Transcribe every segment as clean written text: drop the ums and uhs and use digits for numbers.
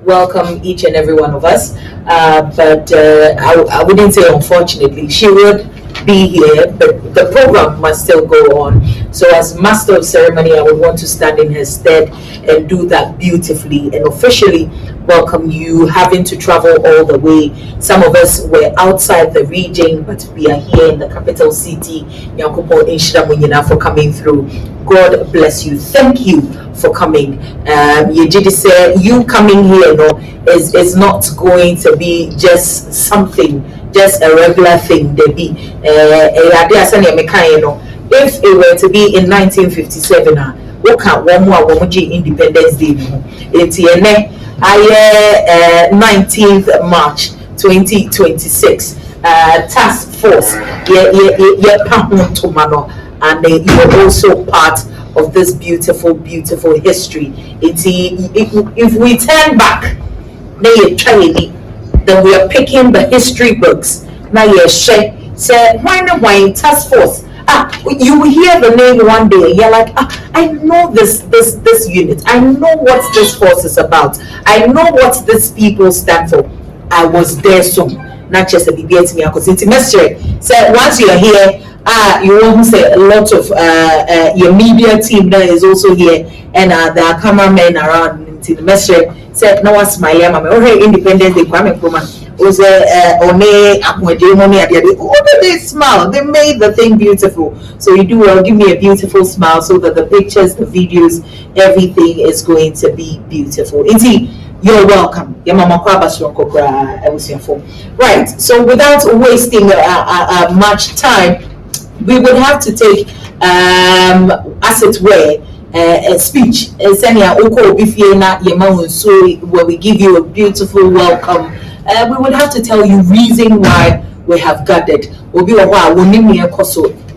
welcome each and every one of us. But I wouldn't say unfortunately. She would be here, but the program must still go on. So, as master of ceremony, I would want to stand in her stead and do that beautifully and officially welcome you, having to travel all the way. Some of us were outside the region, but we are here in the capital city. Nyankopo Inshira Munyina for coming through. God bless you. Thank you for coming. Yejidi say you coming here, is not going to be just something, just a regular thing. There be if it were to be in 1957, what can one more Independence Day? It's 19th March 2026. TAS-FORCE, and you're also part of this beautiful, beautiful history. If we turn back, then we are picking the history books. Now you say why TAS-FORCE? You will hear the name one day. You're like, I know this unit. I know what this force is about. I know what these people stand for. I was there soon. Not just a BBA to me, because it's mystery. So once you're here, you won't say a lot of your media team there is also here, and there are cameramen around in the mystery. Said no one smile, Maame. Okay, Independence Day, Kwame Nkrumah. Was they smile, they made the thing beautiful. So you do well, give me a beautiful smile so that the pictures, the videos, everything is going to be beautiful. Indeed, you're welcome. Right, so without wasting much time, we would have to take as it were a speech where we give you a beautiful welcome. We would have to tell you reason why we have gathered.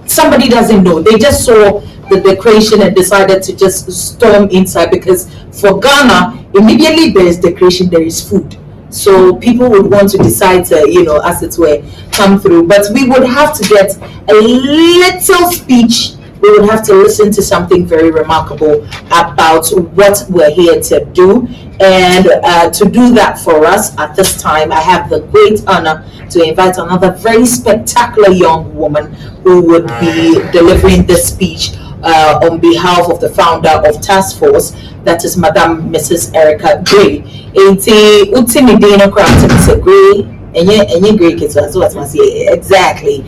Somebody doesn't know. They just saw the decoration and decided to just storm inside, because for Ghana, immediately there is decoration, there is food. So people would want to decide to, as it were, come through. But we would have to get a little speech. We would have to listen to something very remarkable about what we're here to do. And to do that for us at this time, I have the great honor to invite another very spectacular young woman who would be delivering this speech on behalf of the founder of TAS-FORCE, that is Madam Mrs. Erica Gray. Exactly.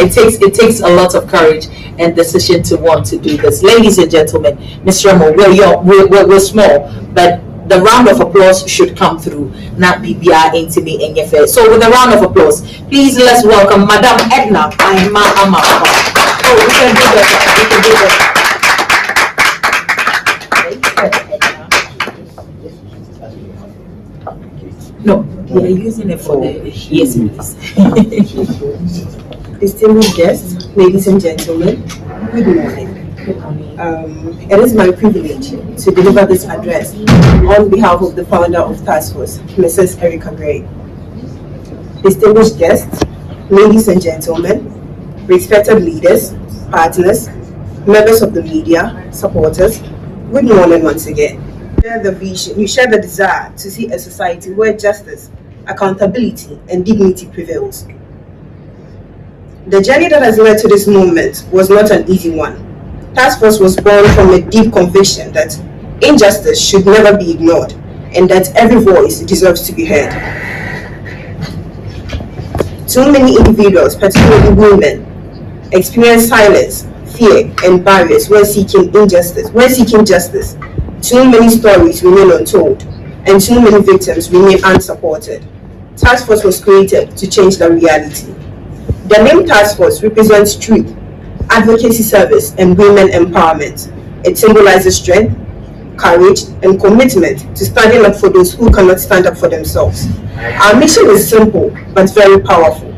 It takes a lot of courage and decision to want to do this. Ladies and gentlemen, Ms. Ramo, we're small, but the round of applause should come through. Not BBR intimate and your. So with a round of applause, please let's welcome Madam Edna Ama. Oh, we can do that. No, we are using it for the yes, please. Distinguished guests, ladies and gentlemen, good morning. It is my privilege to deliver this address on behalf of the founder of TAS-FORCE, Mrs. Erica Gray. Distinguished guests, ladies and gentlemen, respected leaders, partners, members of the media, supporters, good morning once again. You share the desire to see a society where justice, accountability, and dignity prevails. The journey that has led to this moment was not an easy one. TAS-FORCE was born from a deep conviction that injustice should never be ignored and that every voice deserves to be heard. Too many individuals, particularly women, experience silence, fear, and barriers when seeking justice. Too many stories remain untold, and too many victims remain unsupported. TAS-FORCE was created to change the reality. The name TAS-FORCE represents truth, advocacy service, and women empowerment. It symbolizes strength, courage, and commitment to standing up for those who cannot stand up for themselves. Our mission is simple, but very powerful.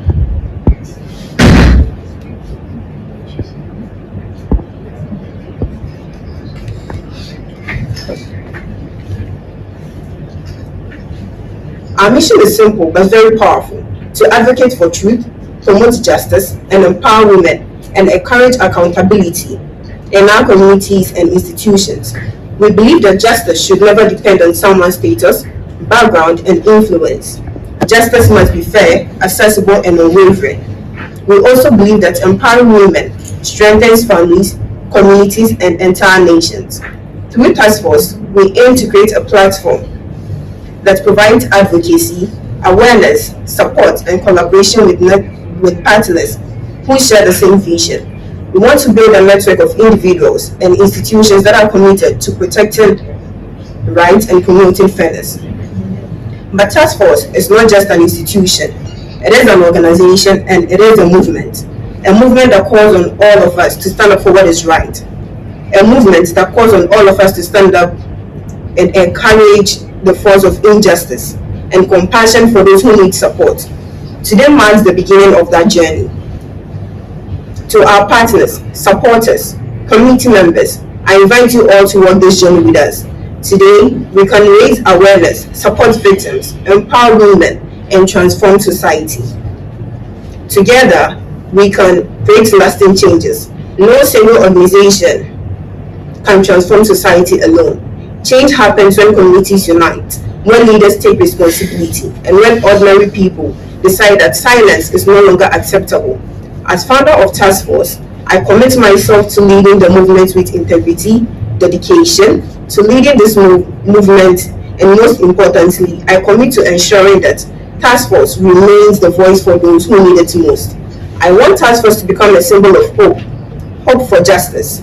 Our mission is simple but very powerful: to advocate for truth, promote justice, and empower women, and encourage accountability in our communities and institutions. We believe that justice should never depend on someone's status, background, and influence. Justice must be fair, accessible, and unwavering. We also believe that empowering women strengthens families, communities, and entire nations. Through TAS-FORCE, we aim to create a platform that provides advocacy, awareness, support, and collaboration with partners who share the same vision. We want to build a network of individuals and institutions that are committed to protecting rights and promoting fairness. But TAS-FORCE is not just an institution, it is an organization and it is a movement that calls on all of us to stand up for what is right, a movement that calls on all of us to stand up and encourage the force of injustice and compassion for those who need support. Today marks the beginning of that journey. To our partners, supporters, community members, I invite you all to walk this journey with us. Today, we can raise awareness, support victims, empower women, and transform society. Together, we can create lasting changes. No single organization can transform society alone. Change happens when communities unite, when leaders take responsibility, and when ordinary people decide that silence is no longer acceptable. As founder of TAS-FORCE, I commit myself to leading the movement with integrity, dedication, to leading this movement, and most importantly, I commit to ensuring that TAS-FORCE remains the voice for those who need it most. I want TAS-FORCE to become a symbol of hope, hope for justice,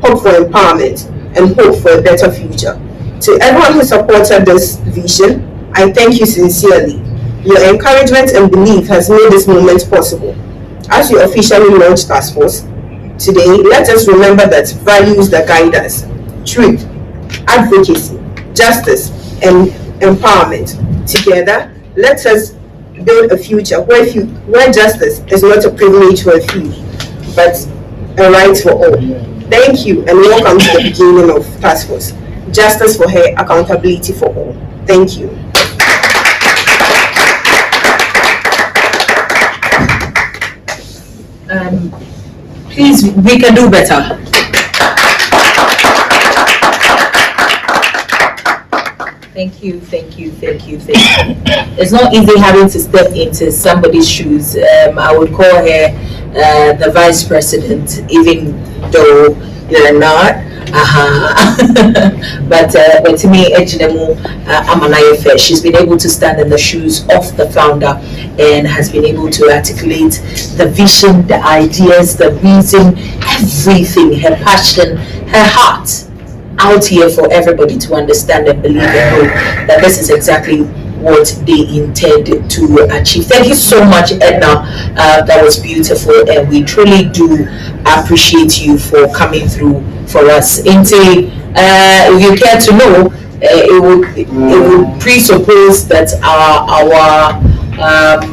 hope for empowerment, and hope for a better future. To everyone who supported this vision, I thank you sincerely. Your encouragement and belief has made this moment possible. As you officially launch TAS-FORCE today, let us remember that values that guide us: truth, advocacy, justice, and empowerment. Together, let us build a future where justice is not a privilege for a few, but a right for all. Thank you, and welcome to the beginning of TAS-FORCE. Justice for her, accountability for all. Thank you. Please, we can do better. Thank you. It's not easy having to step into somebody's shoes. I would call her the vice president, even though you're not. But to me, she's been able to stand in the shoes of the founder and has been able to articulate the vision, the ideas, the reason, everything, her passion, her heart out here for everybody to understand and believe and know that this is exactly what they intend to achieve. Thank you so much, Edna. That was beautiful, and we truly do appreciate you for coming through for us. Inte, if you care to know, it would presuppose that our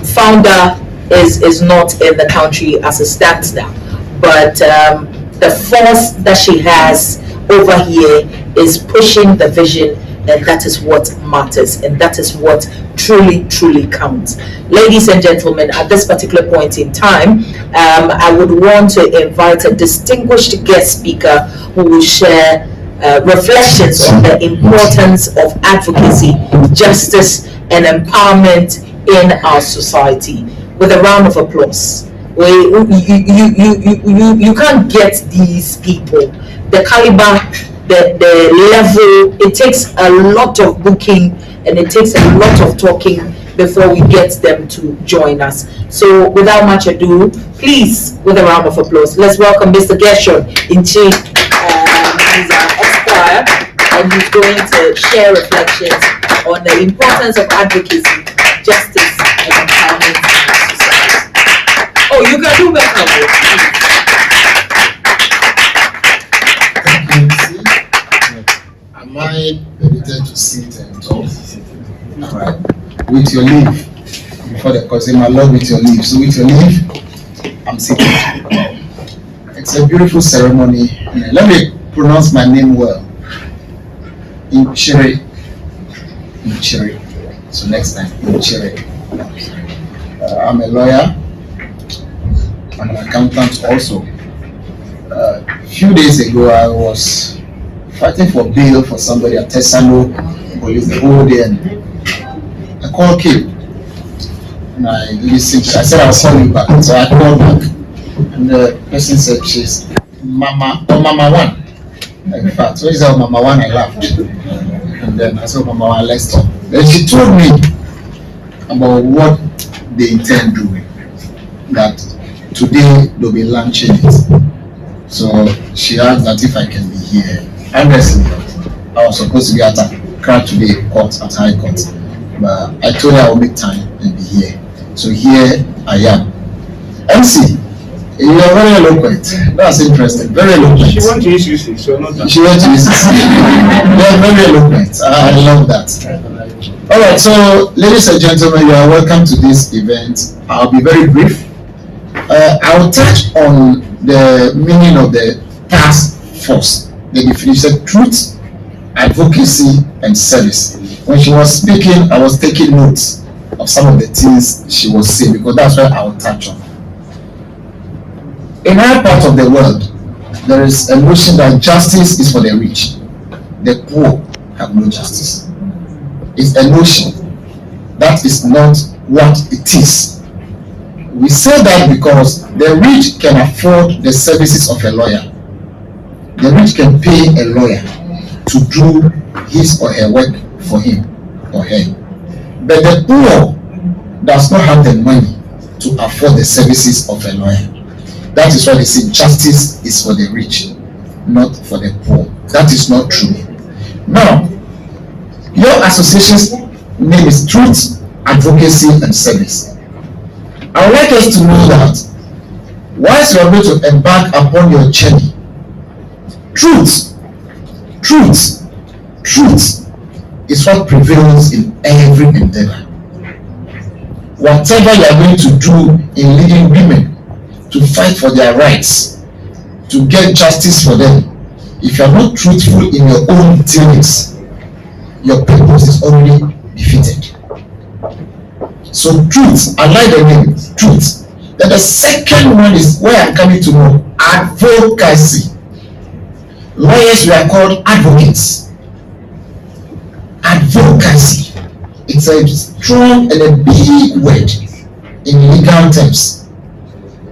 founder is not in the country as it stands now, but the force that she has over here is pushing the vision, and that is what matters, and that is what truly counts. Ladies and gentlemen, at this particular point in time, I would want to invite a distinguished guest speaker who will share reflections on the importance of advocacy, justice, and empowerment in our society. With a round of applause. You can't get these people, the caliber, the level. It takes a lot of booking and it takes a lot of talking before we get them to join us. So without much ado, please, with a round of applause, let's welcome Mr. Gershon Inchi. He's our Esquire, and he's going to share reflections on the importance of advocacy, justice, and empowerment in our society. Oh, you can do better. Am I permitted to sit and talk? All right. With your leave, before the cousin, I love with your leave. So with your leave, I'm sitting. It's a beautiful ceremony. Let me pronounce my name well. Inchiri. So next time, Inchiri. I'm a lawyer. I'm an accountant also. A few days ago, I was fighting for bail for somebody at Tesano police the whole day, and a call came. And I listened. I said I'll call you back. So I called back, and the person said she's Mama or Mama One. In fact, when she said Mama One, I laughed. And then I said Mama One, let's talk. Then she told me about what they intend doing. That today they'll be launching it. So she asked that if I can be here. Honestly, I was supposed to be at Accra today, at High Court, but I told her I will make time and be here. So here I am. MC, you are very eloquent. That's interesting. Very eloquent. She went to UCC, so not that. She went to UCC. You are very eloquent. I love that. All right. So, ladies and gentlemen, you are welcome to this event. I'll be very brief. I will touch on the meaning of the TAS-FORCE. The definition: truth, advocacy, and service. When she was speaking, I was taking notes of some of the things she was saying, because that's where I will touch on. In our part of the world, there is a notion that justice is for the rich. The poor have no justice. It's a notion. That is not what it is. We say that because the rich can afford the services of a lawyer. The rich can pay a lawyer to do his or her work for him or her. But the poor does not have the money to afford the services of a lawyer. That is why they say justice is for the rich, not for the poor. That is not true. Now, your association's name is Truth, Advocacy, and Service. I would like us to know that once you are going to embark upon your journey, truth is what prevails in every endeavor. Whatever you are going to do in leading women to fight for their rights, to get justice for them, if you are not truthful in your own dealings, your purpose is already defeated. So truth, I like the name, truth. Then the second one is where I'm coming to know, advocacy. Lawyers were called advocates. Advocacy. It's a strong and a big word in legal terms.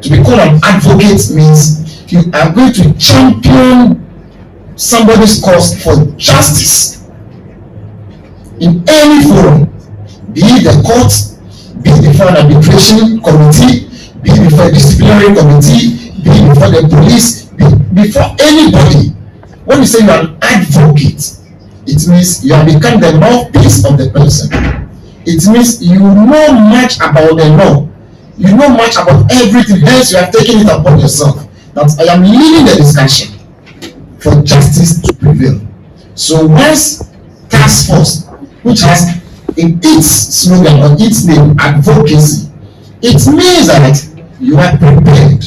To be called an advocate means you are going to champion somebody's cause for justice in any forum, be it the court, be it before an arbitration committee, be it before a disciplinary committee, be it before the police, before anybody. When you say you are an advocate, it means you have become the mouthpiece of the person. It means you know much about the law. You know much about everything, hence you have taken it upon yourself that I am leading the discussion for justice to prevail. So once TAS-FORCE, which has in its slogan or its name advocacy, it means that you are prepared.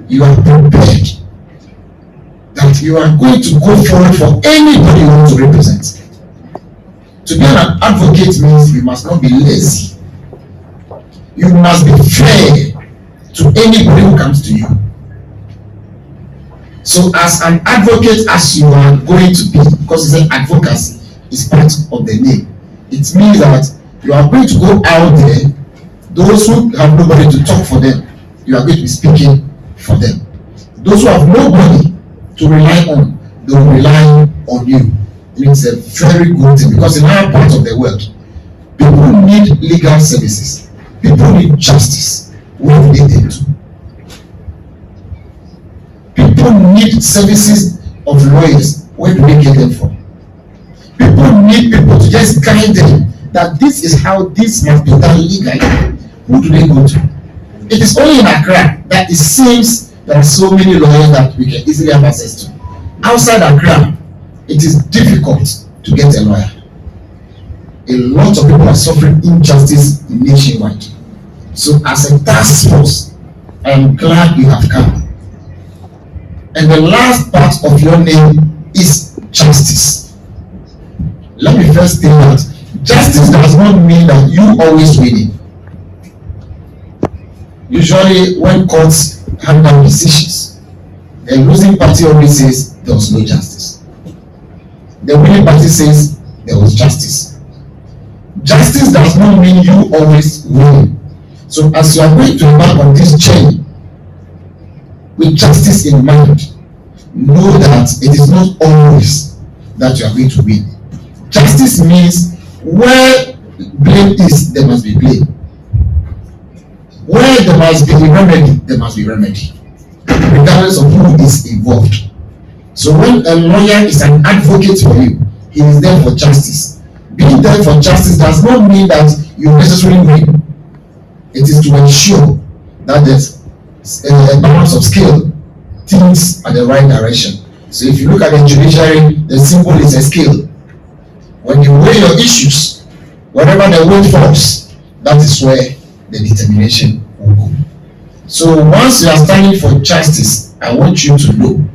You are prepared that you are going to go forward for anybody you want to represent. To be an advocate means you must not be lazy. You must be fair to anybody who comes to you. So as an advocate, as you are going to be, because it's an advocacy, is part of the name. It means that you are going to go out there, those who have nobody to talk for them, you are going to be speaking for them. Those who have nobody to rely on, they will rely on you. It's a very good thing, because in our part of the world, people need legal services. People need justice. Where do they get to? People need services of lawyers. Where do they get them from? People need people to just guide them that this is how this must be done legally. Who do they go to? It is only in Accra that it seems there are so many lawyers that we can easily have access to. Outside Accra, it is difficult to get a lawyer. A lot of people are suffering injustice nationwide. So as a task-force, I am glad you have come. And the last part of your name is justice. Let me first say that justice does not mean that you always winning. Usually when courts hand down decisions, the losing party always says there was no justice. The winning party says there was justice. Justice does not mean you always win. So as you are going to embark on this journey with justice in mind, know that it is not always that you are going to win. Justice means where blame is, there must be blame. Where there must be remedy, there must be remedy, regardless of who is involved. So when a lawyer is an advocate for you, he is there for justice. Being there for justice does not mean that you necessarily win. It is to ensure that there's a balance of scale, things are the right direction. So if you look at the judiciary, the symbol is a scale. When you weigh your issues, wherever the weight falls, that is where the determination will go. So once you are standing for justice, I want you to know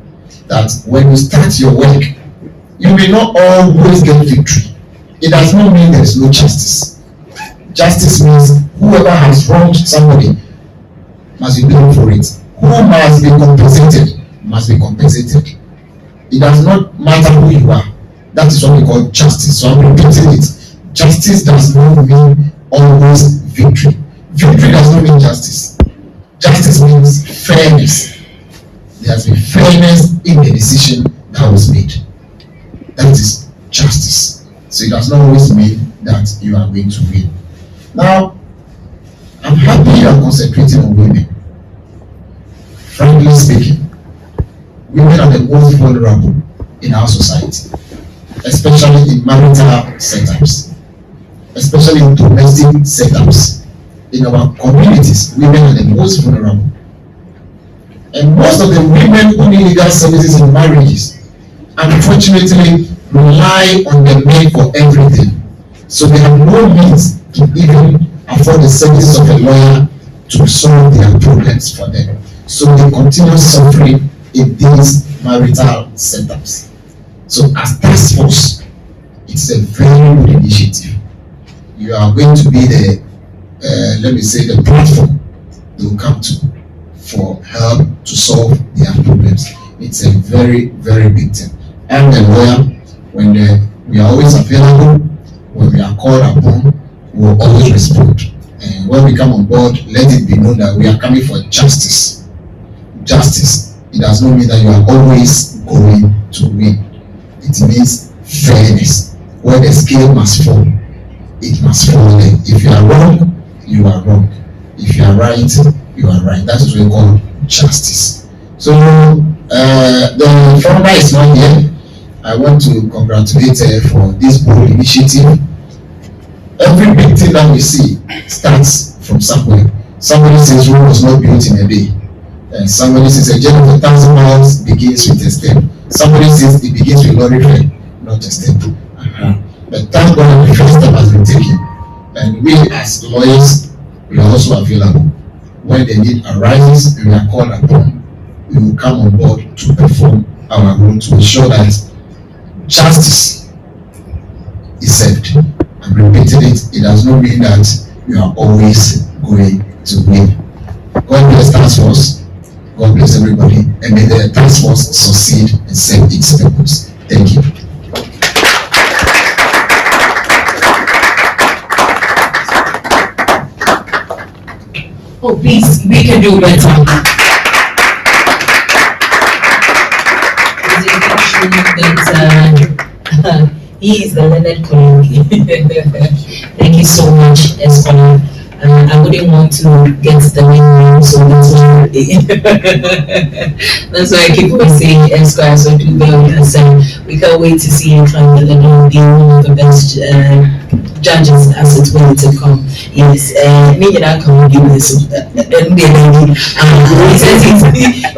that when you start your work, you may not always get victory. It does not mean there is no justice. Justice means whoever has wronged somebody must be blamed for it. Who must be compensated must be compensated. It does not matter who you are. That is what we call justice. So I'm repeating it. Justice does not mean always victory. Victory does not mean justice. Justice means fairness. There has been fairness in the decision that was made. That is justice. So it does not always mean that you are going to win. Now, I'm happy you are concentrating on women. Frankly speaking, women are the most vulnerable in our society, especially in marital setups, especially in domestic setups. In our communities, women are the most vulnerable. And most of the women who need legal services in marriages, unfortunately, rely on the men for everything. So they have no means to even afford the services of a lawyer to solve their problems for them. So they continue suffering in these marital setups. So as TAS-FORCE, it's a very good initiative. You are going to be the, the platform they will come to for help to solve their problems. It's a very, very big thing. I'm a lawyer. When we are always available, when we are called upon, we will always respond. And when we come on board, let it be known that we are coming for justice. Justice. It does not mean that you are always going to win. It means fairness. Where the scale must fall, it must fall there. If you are wrong, you are wrong. If you are right, you are right. That is what we call justice. So the founder is not here. I want to congratulate her for this bold initiative. Every big thing that we see starts from somewhere. Somebody says Rome was not built in a day. Somebody says a journey of 1,000 miles begins with a step. Somebody says it begins with lorry fare, not a step. But thank God the first step has been taken. And we as lawyers, we are also available. When the need arises and we are called upon, we will come on board to perform our role to ensure that justice is served. I'm repeating it. It does not mean that you are always going to win. God bless TAS-FORCE. God bless everybody. And may the TAS-FORCE succeed and serve its purpose. Thank you. Oh, please, we can do better. He is the learned colleague. Thank you so much, Esquire. I wouldn't want to get the name, so that's why I keep on saying Esquire, so do well. We can't wait to see you trying to be one of the best judges as it will to come. Yes, maybe that can do this.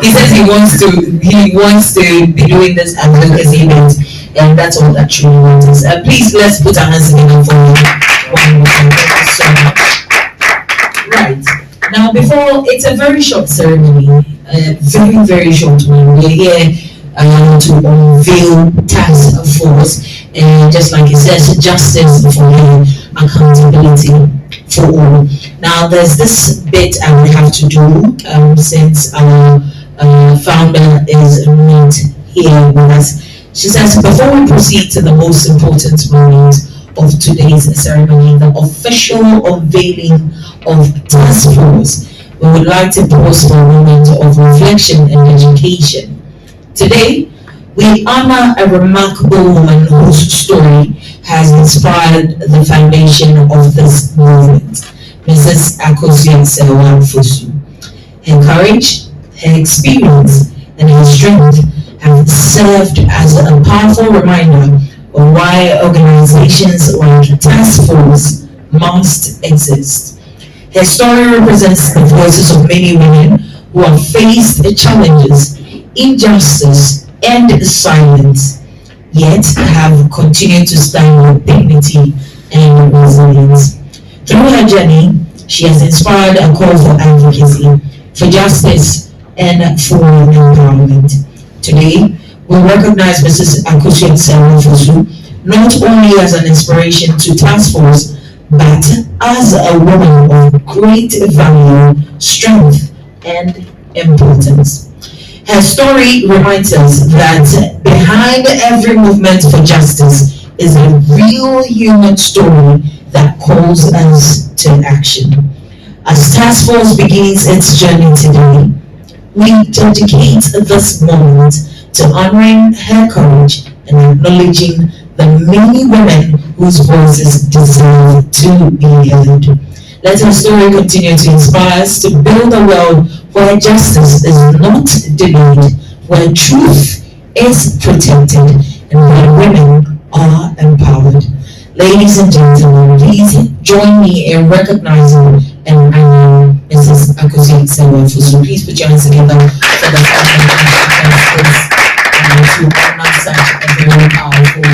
He says he wants to be doing this advocacy event, and that's all that truly matters. Please let's put our hands together for one more time. Thank you so much. Right now, before it's a very short ceremony, very very short one. We're here to unveil TAS-FORCE, and just like it says, justice for all, accountability for all. Now, there's this bit I will have to do since our founder is not here with us. She says, before we proceed to the most important moment of today's ceremony, the official unveiling of TAS-FORCE, we would like to pause for a moment of reflection and education. Today, we honor a remarkable woman whose story has inspired the foundation of this movement, Mrs. Akosua Serwaa. Her courage, her experience, and her strength have served as a powerful reminder of why organizations like TAS-FORCE must exist. Her story represents the voices of many women who have faced challenges, injustice, and silence, yet have continued to stand with dignity and resilience. Through her journey, she has inspired a call for advocacy, for justice, and for empowerment. Today, we recognize Mrs. Akosua Serwaa not only as an inspiration to TAS-FORCE, but as a woman of great value, strength, and importance. Her story reminds us that behind every movement for justice is a real human story that calls us to action. As TAS-FORCE begins its journey today, we dedicate this moment to honoring her courage and acknowledging the many women whose voices deserve to be heard. Let her story continue to inspire us to build a world where justice is not denied, where truth is protected, and where women are empowered. Ladies and gentlemen, please join me in recognizing and honoring Mrs. Akosua Serwaa. Please put your hands together for the family to honor such a very powerful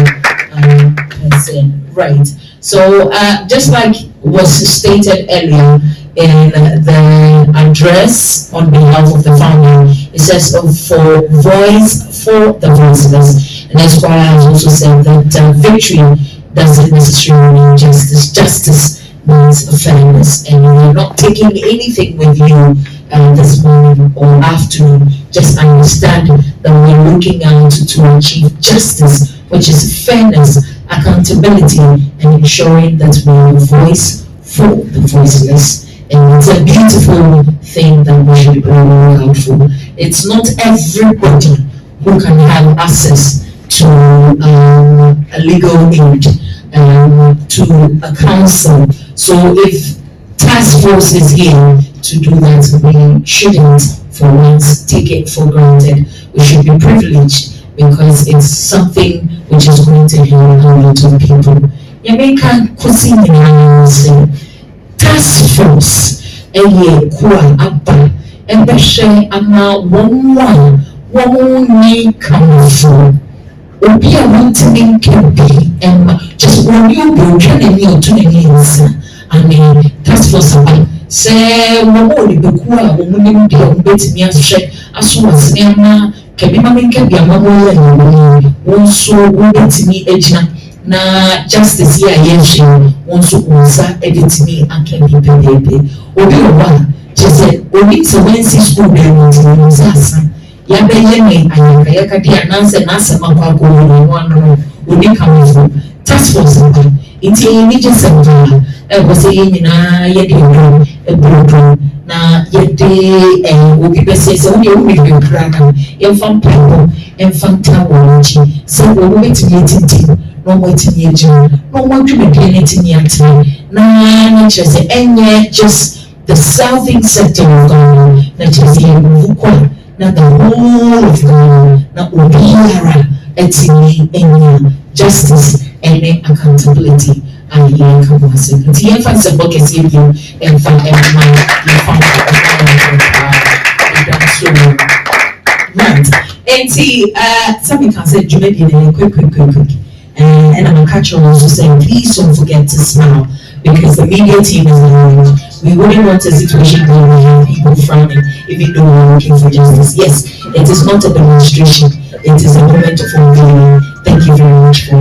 person. Right. So just like was stated earlier in the address on behalf of the family, it says for voice for the voiceless. And that's why I also said that victory doesn't necessarily mean justice. Justice means fairness, and you're not taking anything with you this morning or afternoon. Just understand that we're looking out to achieve justice, which is fairness, accountability, and ensuring that we are a voice for the voiceless. And it's a beautiful thing that we should be looking out for. It's not everybody who can have access to a legal aid, to a counsel. So if TAS-FORCE is here to do that, we shouldn't for once take it for granted. We should be privileged because it's something which is going to help a lot of people. Yameka Kosi say TAS-FORCE eye kwa aba ebehwe ama wonwa woni kamfo obi a wontimi nkebi just when you go trying to do things and TAS-FORCE aba say wo ni beku a wo munim de betimi ahwe aso wasema kebi ma nkebi amawo ya wonso wo betimi agina na justice here yenhwe wonso unsa editimi akebi bebe obi owa just obi se wensi school na no sasa ya be yeme ayaka yakadi ananse na asema kwa ko no obi kamfo TAS-FORCE inti ni just say was a nyina ye de ebro na ye de obi be say so we be kraka emfam pembo emfam tawochi so we betimi titi no wetimi eji no wadwene de netimi ate na chese enye just the southern sector of Ghana na chese vukwa na the whole of Ghana na obiara etimi enya justice and accountability and here come was it. The emphasis of buckets in you and find everyone you found right. And see, something can say you maybe quick. And I'm catching also saying please don't forget to smile because the media team is around. We wouldn't want a situation where we have people frowning even though we're looking for justice. Yes, it is not a demonstration. It is a moment of unveiling. Thank you very much for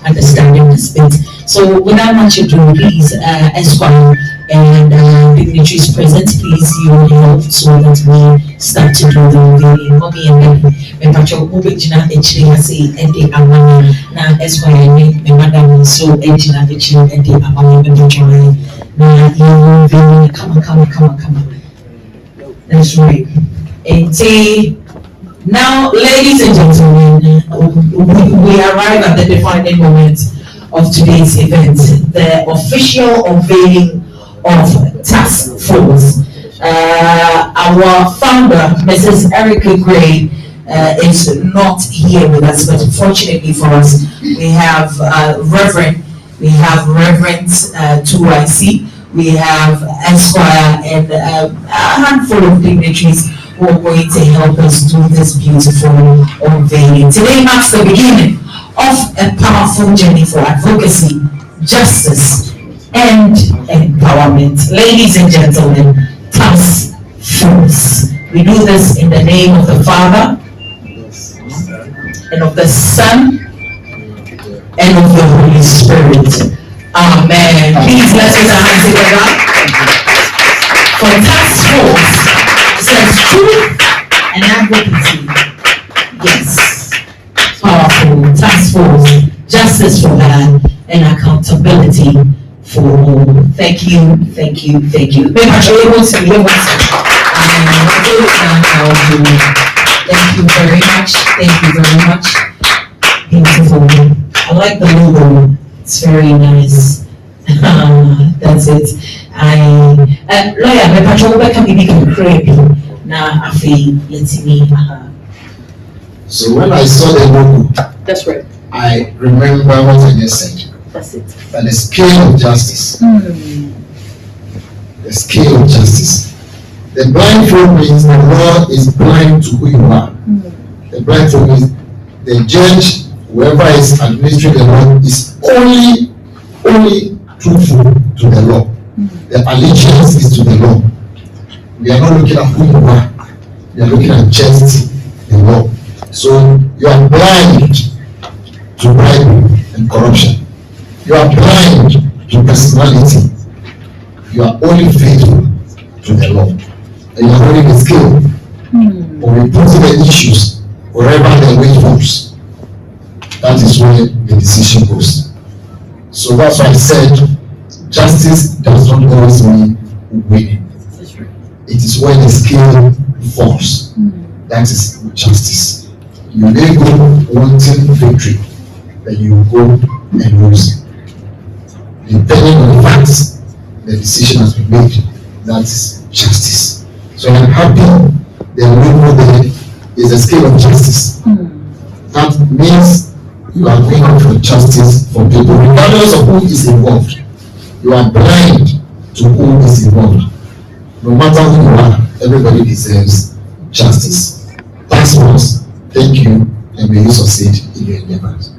understanding this bit. So without much ado, please, Esquire, and dignitaries present, please you will help so that we start to do the unveiling. Mommy and Daddy, me pacho ubejina echiri ase ede amani na Esquire me madam so ejina echiri ede amani me pacho na you unveiling. Come on. That's right. And now, ladies and gentlemen, we arrive at the defining moment of today's event, the official unveiling of TAS-FORCE. Our founder, Mrs. Erica Gray, is not here with us, but fortunately for us, we have Reverend 2IC, we have Esquire, and a handful of dignitaries who are going to help us do this beautiful unveiling. Today marks the beginning of a powerful journey for advocacy, justice, and empowerment. Ladies and gentlemen, TAS-FORCE. We do this in the name of the Father, and of the Son, and of the Holy Spirit. Amen. Please let's put our hands together. For TAS-FORCE says truth and advocacy. Yes. Powerful. TAS-FORCE, justice for all and accountability for all. Thank you. Thank you very much. Beautiful. I like the logo. It's very nice. That's it. Lawyer, my patrol can be creepy. Now I feel letting me. So when I saw the logo, That's right. I remember what I just said. That's it. That the scale of justice. The scale of justice. The blindfold means the law is blind to who you are. The blindfold means the judge, whoever is administering the law, is only truthful to the law. The allegiance is to the law. We are not looking at who you are. We are looking at just the law. So you are blind to bribery and corruption. You are blind to personality. You are only faithful to the law. And you are holding the scale or reporting the issues wherever the weight falls. That is where the decision goes. So that's why I said justice does not always mean winning. It is where the scale falls. That is justice. You may go wanting victory, but you go and lose. Depending on the facts, the decision has been made. That is justice. So I'm happy the logo there is a scale of justice. That means you are going out for justice for people, regardless of who is involved. You are blind to who is involved. No matter who you are, everybody deserves justice. TAS-FORCE, thank you, and may you succeed in your endeavors.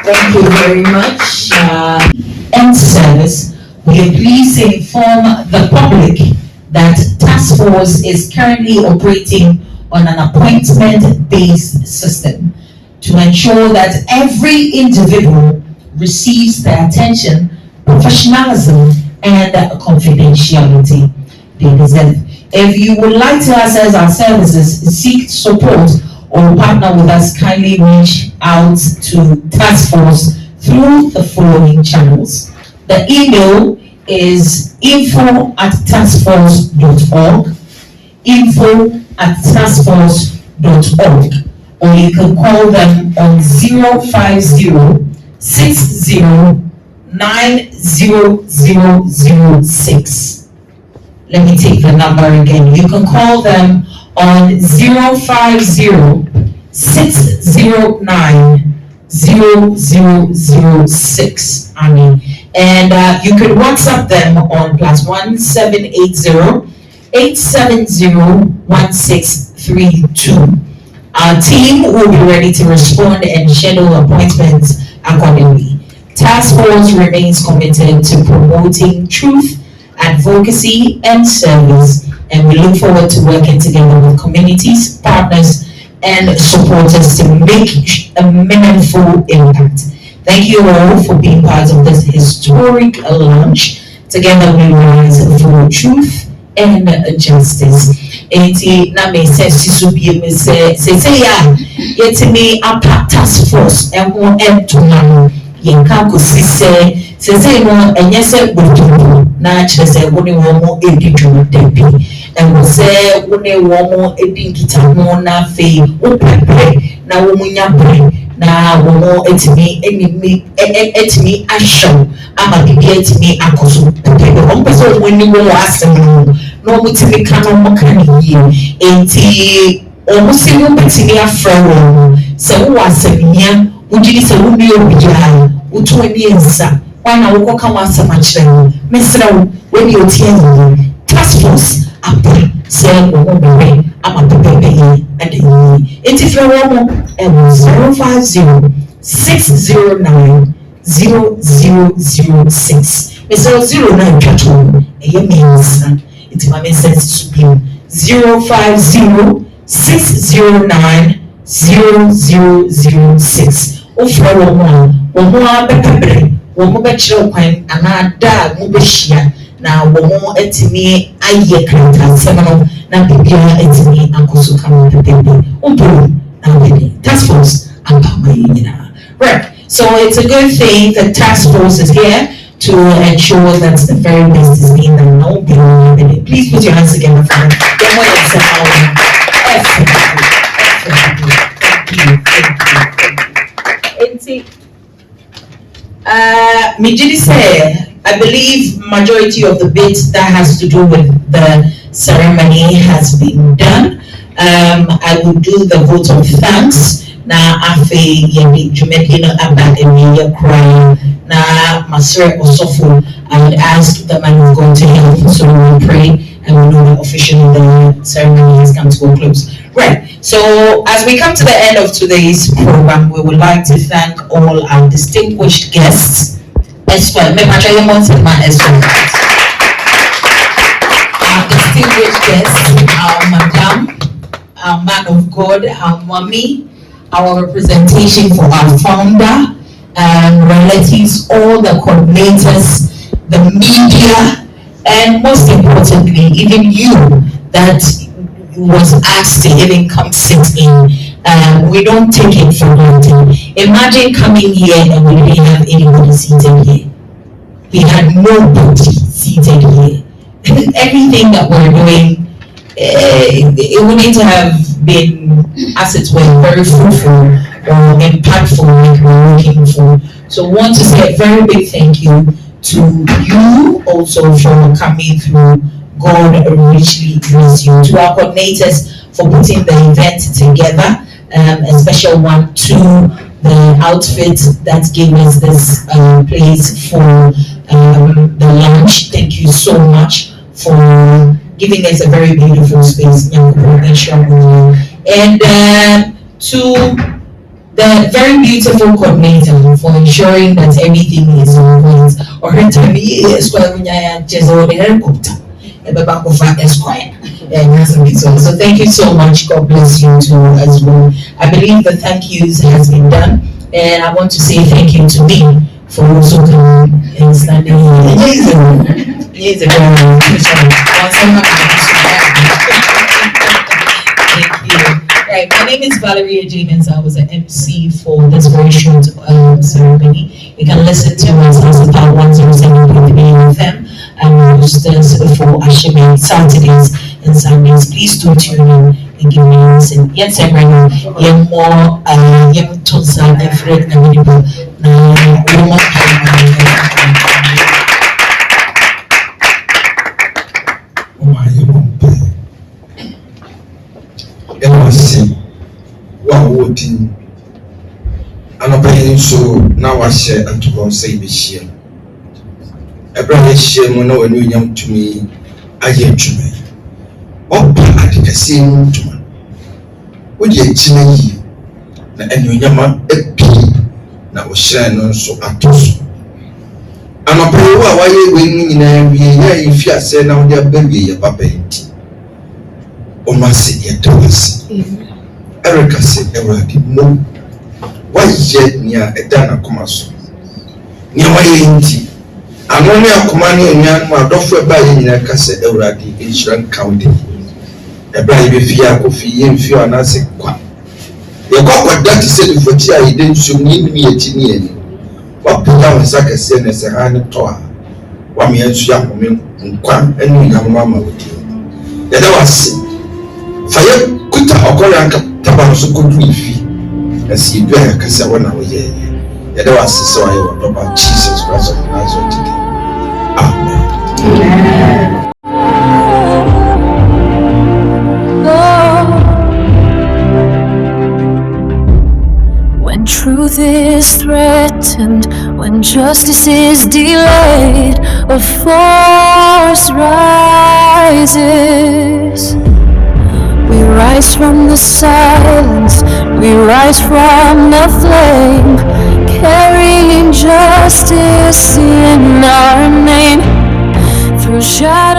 Thank you very much. End service, will you please inform the public that TAS-FORCE is currently operating on an appointment-based system to ensure that every individual receives the attention, professionalism, and confidentiality they deserve. If you would like to access our services, seek support, or partner with us, kindly reach out to TAS-FORCE through the following channels. The email is info@tasforce.org, info@tasforce.org, or you can call them on 050-60-90006. Let me take the number again. You can call them on 050-609-0006. And you can WhatsApp them on +1-780-870-1632. Our team will be ready to respond and schedule appointments accordingly. TAS-FORCE remains committed to promoting truth, advocacy, and service, and we look forward to working together with communities, partners, and supporters to make a meaningful impact. Thank you all for being part of this historic launch. Together we rise for truth and justice. Enti na me say sisu bi me say ya yetimi apa task force emo entoma yenka ko sise sese no enye se bodu na kire se woni wo mo edidwu debi and say woni wo mo edi nkita mo na fe wo pepe na wo munya bre na wo mo etimi enimi etimi ahyew ama bibi etimi akoso pepe wo pese wo ni wo asem no mutimi kana mo kana yie enti o musimi betimi afra wo se wo asemia ujiri se wo bi obija utu ani ensa wana wo koka wasem akire mesra wo ni otie task force apa se wo bebe ama bebe yi and yi enti fra wo mo 050 609 0006 mesra 09 twato e means it's my message to you 050 609 0006 ofra wo mo abepebre wo mo be kire kwan anada mo be hia na wo mo etimi aye kranta semano na bibia etimi akoso kama bebe obo na bebe task force abama yina. Right, so it's a good thing that task force is here to ensure that the very best is being done. No, please put your hands together for them. I believe majority of the bits that has to do with the ceremony has been done. I will do the vote of thanks. Na afe yebi jumedino abademi cry na masre osofo. I would ask the man of God to help, so we will pray and we know that officially the ceremony has come to a close. Right, so as we come to the end of today's program, we would like to thank all our distinguished guests. Our distinguished guests, our madam, our man of God, our mommy, our representation for our founder, relatives, all the coordinators, the media, and most importantly, even you that was asked to even come sit in. We don't take it for granted. Imagine coming here and we didn't have anybody seated here. We had nobody seated here. Everything that we're doing, it would need to have been, as it were, very fruitful or impactful like we're looking for. So I want to say a very big thank you to you also for coming through. God richly bless you. To our coordinators for putting the event together, a special one to the outfit that gave us this place for the lunch. Thank you so much for giving us a very beautiful space. And to the very beautiful coordinator for ensuring that everything is on point. Or her time is so thank you so much. God bless you too as well. I believe the thank yous has been done, and I want to say thank you to me for also coming and standing here. Thank you. Right, my name is Valeria James. I was an MC for this very short ceremony. You can listen to us as about 107.3 FM and hostess for Ashime Saturdays and Sundays. Please do tune in and give me a listen. Yes, everyone. You're more young Tosa and Fred and Minimal. Wawoti anapɛyi so na wahyɛ ntoma sɛ yɛbɛhyia ɛberɛ a yɛhyia mu na wɔne onyam tumi ayɛ adwuma ɔba ade kɛseɛ mu ntoma wode agyina yie na anuonyam apii na ɔhyerɛn no nso ato so anapɛyi wo a wayɛ wei no nyinaa wie yɛ yɛfi asɛ na wode aba wie yɛ papa nti ɔma sɛ yɛda wase Erica said, "Eradi, no. Why is it near a dana come so? nneɛma yɛ nti ano ne akoma ne anuanom adɔfo ɛbaa yɛ nyinaa ka sɛ awurade nhyira nka wo de ɛberɛ a yɛbɛfie akɔfie yɛmfie anaasɛ kwa yɛkɔ akɔda te sɛ dufakyi a yɛda nsuom ne yɛnim yɛkyi ne yɛni wapagya wo nsa kɛseɛ ne sɛ ha ne tɔ a wame yɛnso yɛ ahome nkwa ne onyamoma ama wo din yɛda wase fa yɛkuta ɔkɔre ankataba no so kɔdu yɛfi na sɛ yɛdua yɛka sɛ wo na woyɛɛyɛ yɛda wase sɛ wayɛ wɔdɔba Jesus Christ of Nazareth today. Amen. When truth is threatened, when justice is delayed, a force rises. We rise from the silence, we rise from the flame, carrying justice in our name. Through shadows